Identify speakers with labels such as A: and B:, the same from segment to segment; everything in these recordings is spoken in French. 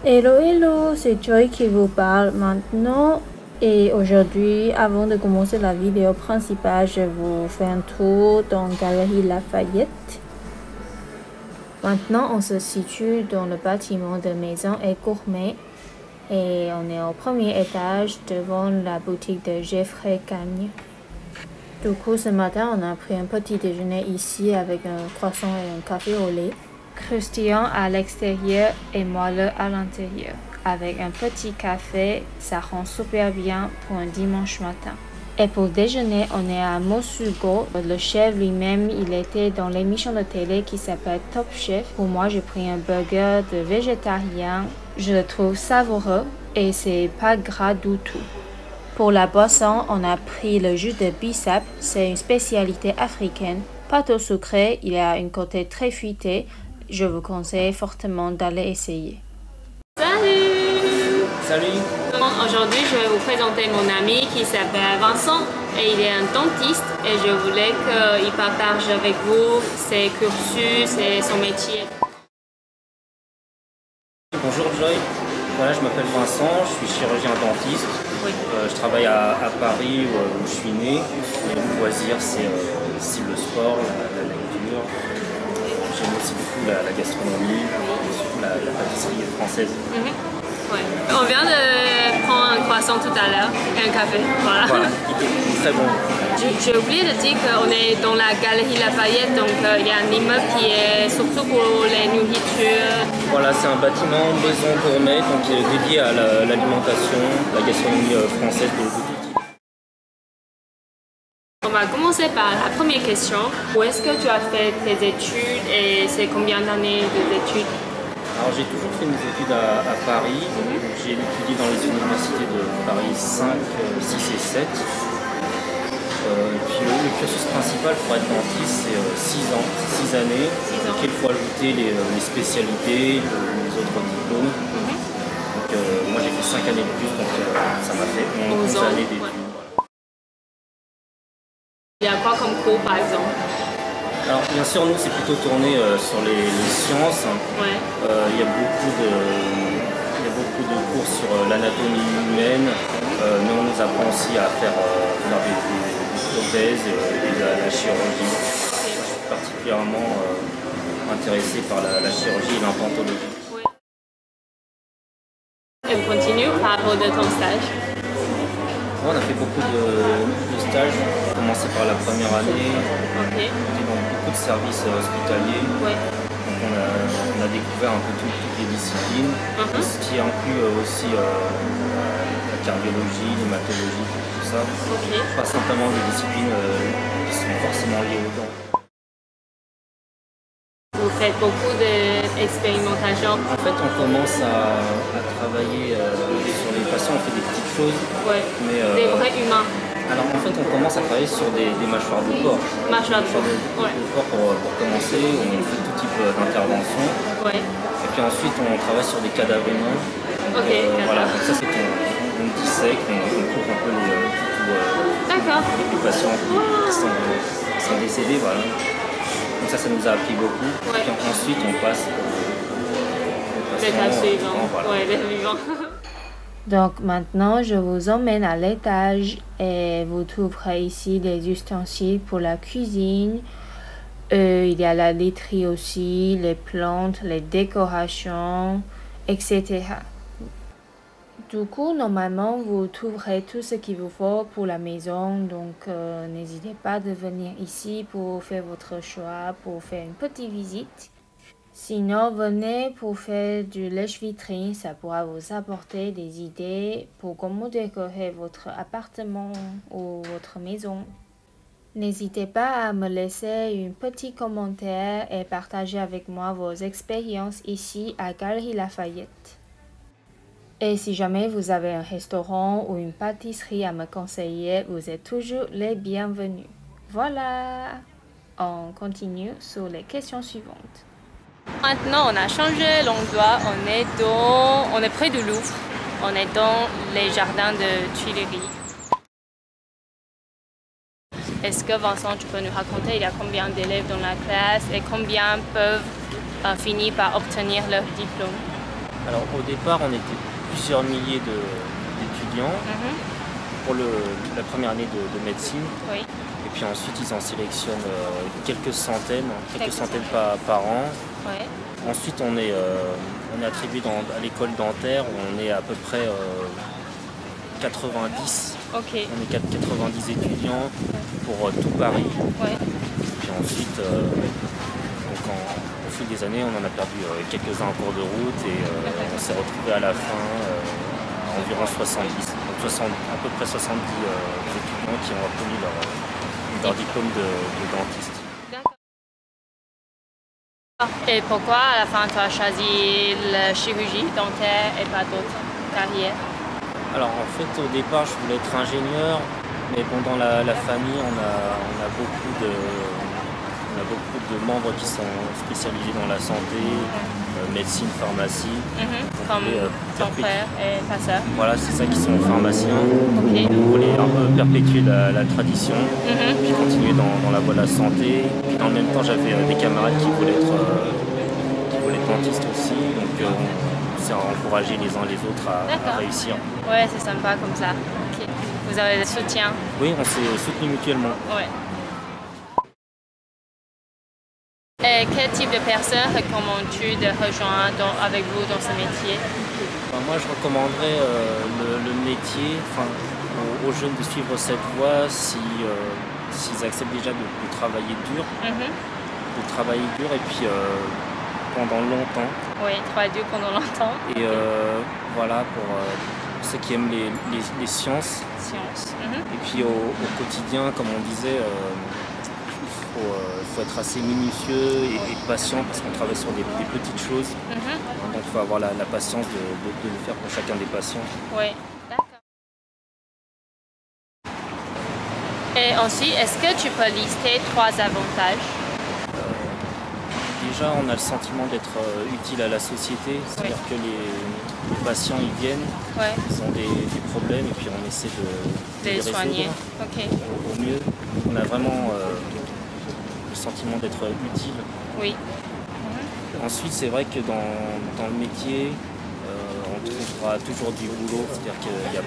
A: Hello, hello, c'est Joy qui vous parle maintenant. Et aujourd'hui, avant de commencer la vidéo principale, je vous fais un tour dans Galerie Lafayette. Maintenant, on se situe dans le bâtiment de Maison et Gourmet. Et on est au premier étage devant la boutique de Geoffrey Cagne. Du coup, ce matin, on a pris un petit déjeuner ici avec un croissant et un café au lait. Croustillant à l'extérieur et moelleux à l'intérieur. Avec un petit café, ça rend super bien pour un dimanche matin. Et pour déjeuner, on est à Mosugo. Le chef lui-même, il était dans l'émission de télé qui s'appelle Top Chef. Pour moi, j'ai pris un burger de végétarien. Je le trouve savoureux et c'est pas gras du tout. Pour la boisson, on a pris le jus de bissap. C'est une spécialité africaine. Pas trop sucré, il a une côté très fruitée. Je vous conseille fortement d'aller essayer.
B: Salut!
C: Salut!
B: Aujourd'hui, je vais vous présenter mon ami qui s'appelle Vincent et il est un dentiste et je voulais qu'il partage avec vous ses cursus et son métier.
C: Bonjour Joy, voilà, je m'appelle Vincent, je suis chirurgien dentiste.
B: Oui.
C: Je travaille à Paris où je suis né. Et mon loisir, c'est le sport, la lecture. J'aime aussi beaucoup la gastronomie, et surtout la pâtisserie française.
B: Ouais. On vient de prendre un croissant tout à l'heure et un café. Voilà,
C: il était très bon.
B: J'ai oublié de dire qu'on est dans la Galerie Lafayette, donc il y a un immeuble qui est surtout pour les nourritures.
C: Voilà, c'est un bâtiment maison gourmet, donc qui est dédié à l'alimentation, la gastronomie française de tout type.
B: On va commencer par la première question. Où est-ce que tu as fait tes études et c'est combien d'années d'études?
C: Alors j'ai toujours fait mes études à Paris. J'ai étudié dans les universités de Paris 5, 6 et 7. Puis le cursus principal pour être dentiste, c'est 6 ans, 6 années. Donc il faut ajouter les spécialités, les autres diplômes. Donc moi j'ai fait 5 années de plus, donc ça m'a fait 11 années d'études.
B: Ouais. Il y a quoi comme cours par exemple?
C: Alors bien sûr nous c'est plutôt tourné sur les sciences.
B: Ouais.
C: Il y a beaucoup de cours sur l'anatomie humaine, mais on nous apprend aussi à faire des prothèses et de la chirurgie. Moi, je suis particulièrement intéressé par la chirurgie et l'implantologie.
B: Ouais. Et on continue par rapport de ton stage.
C: On a fait beaucoup de stages. On a commencé par la première année.
B: Ok.
C: On était dans beaucoup de services hospitaliers.
B: Ouais.
C: Donc on a découvert un peu toutes les disciplines, ce qui inclut aussi la cardiologie, l'hématologie, tout ça.
B: Okay.
C: Pas simplement des disciplines qui sont forcément liées aux dents.
B: Vous faites beaucoup d'expérimentation.
C: En fait, on commence à travailler sur les patients, on fait des petites choses.
B: Ouais.
C: Mais,
B: des vrais humains.
C: Alors en fait, on commence à travailler sur des mâchoires de porc.
B: Mâchoires de porc, ouais.
C: Pour commencer, on fait tout type d'intervention.
B: Ouais.
C: Et puis ensuite, on travaille sur des cadavres humains.
B: Ok.
C: Voilà, donc ça c'est qu'on dissèque, on coupe un peu les patients qui sont décédés, voilà. Donc ça nous a appris beaucoup.
B: Ouais.
C: Et puis ensuite, on passe aux
B: L'état suivant.
C: Voilà.
B: Ouais, l'état suivant.
A: Donc maintenant, je vous emmène à l'étage et vous trouverez ici des ustensiles pour la cuisine. Il y a la laiterie aussi, les plantes, les décorations, etc. Du coup, normalement, vous trouverez tout ce qu'il vous faut pour la maison. Donc, n'hésitez pas de venir ici pour faire votre choix, pour faire une petite visite. Sinon, venez pour faire du lèche-vitrine, ça pourra vous apporter des idées pour comment décorer votre appartement ou votre maison. N'hésitez pas à me laisser un petit commentaire et partager avec moi vos expériences ici à Galerie Lafayette. Et si jamais vous avez un restaurant ou une pâtisserie à me conseiller, vous êtes toujours les bienvenus. Voilà, on continue sur les questions suivantes.
B: Maintenant, on a changé l'endroit. On est près du Louvre. On est dans les jardins de Tuileries. Est-ce que Vincent, tu peux nous raconter il y a combien d'élèves dans la classe et combien peuvent finir par obtenir leur diplôme?
C: Alors au départ, on était plusieurs milliers d'étudiants pour la première année de médecine.
B: Oui.
C: Et puis ensuite, ils en sélectionnent quelques centaines par an.
B: Ouais.
C: Ensuite, on est attribué à l'école dentaire où on est à peu près 90.
B: Ok.
C: On est 90 étudiants pour tout Paris.
B: Ouais.
C: Puis ensuite, au fil des années, on en a perdu quelques-uns en cours de route et on s'est retrouvé à la fin à environ 70. Donc à peu près 70 étudiants qui ont obtenu leur diplôme de dentiste.
B: D'accord. Et pourquoi à la fin tu as choisi la chirurgie dentaire et pas d'autres carrières?
C: Alors en fait au départ je voulais être ingénieur, mais bon, dans la famille on a beaucoup de membres qui sont spécialisés dans la santé, médecine, pharmacie.
B: Comme ton frère et ta soeur.
C: Voilà, c'est ça qui sont pharmaciens.
B: Ok.
C: On voulait un peu perpétuer la tradition, puis continuer dans la voie de la santé. Puis dans le même temps j'avais des camarades qui voulaient être dentistes aussi, donc on s'est encouragés les uns les autres à réussir.
B: Ouais, c'est sympa comme ça. Okay. Vous avez le soutien?
C: Oui, on s'est soutenus mutuellement.
B: Ouais. Et quel type de personnes recommandes-tu de rejoindre avec vous dans ce métier?
C: Moi, je recommanderais le métier aux jeunes de suivre cette voie s'ils acceptent déjà de travailler dur, et puis pendant longtemps.
B: Oui, travailler dur pendant longtemps.
C: Et voilà, pour ceux qui aiment les sciences. Et puis au quotidien, comme on disait, il faut être assez minutieux et patient parce qu'on travaille sur des petites choses. Donc il faut avoir la patience de le faire pour chacun des patients.
B: Oui, d'accord. Et ensuite, est-ce que tu peux lister 3 avantages?
C: Déjà, on a le sentiment d'être utile à la société, c'est-à-dire que les patients ils viennent, ils ont des problèmes et puis on essaie de les
B: soigner
C: au mieux. On a vraiment le sentiment d'être utile.
B: Oui.
C: Ensuite, c'est vrai que dans le métier, on trouvera toujours du boulot, c'est-à-dire qu'il n'y a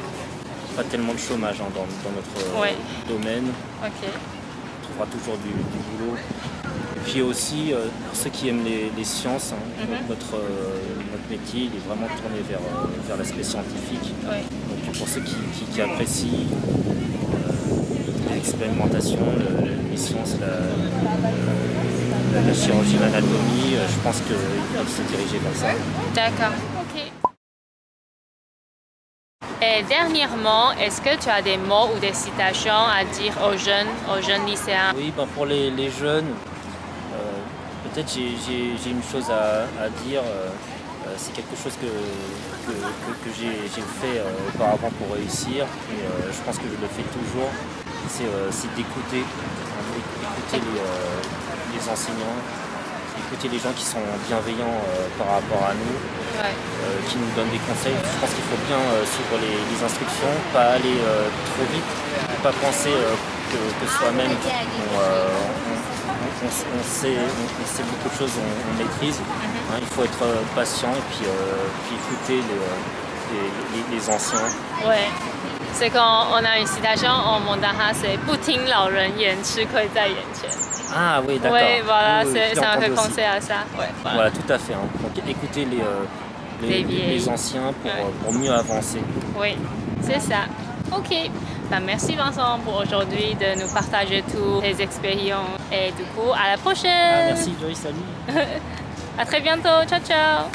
C: pas tellement de chômage dans notre domaine. On trouvera toujours du boulot. Et puis aussi, pour ceux qui aiment les sciences, notre métier il est vraiment tourné vers l'aspect scientifique. Donc pour ceux qui apprécient l'expérimentation, les sciences, la chirurgie, l'anatomie, je pense qu'ils doivent se diriger vers ça. D'accord,
B: ok. Et dernièrement, est-ce que tu as des mots ou des citations à dire aux jeunes lycéens?
C: Oui, pour les jeunes, peut-être j'ai une chose à dire. C'est quelque chose que j'ai fait auparavant pour réussir et je pense que je le fais toujours. C'est d'écouter les enseignants, écouter les gens qui sont bienveillants par rapport à nous, qui nous donnent des conseils. Je pense qu'il faut bien suivre les instructions, pas aller trop vite, ne pas penser que soi-même on sait beaucoup de choses, on maîtrise. Il faut être patient et puis écouter les anciens.
B: Ouais. C'est quand on a une citation en mandarin, c'est 不听老人言，吃亏在眼前.
C: Ah oui, d'accord.
B: Oui, voilà, c'est un peu pensé à ça.
C: Voilà, tout à fait. Donc écoutez les anciens pour mieux avancer.
B: Oui, c'est ça. Ok. Merci Vincent pour aujourd'hui de nous partager toutes tes expériences. Et du coup, à la prochaine.
C: Merci Joyce, salut.
B: À très bientôt. Ciao, ciao.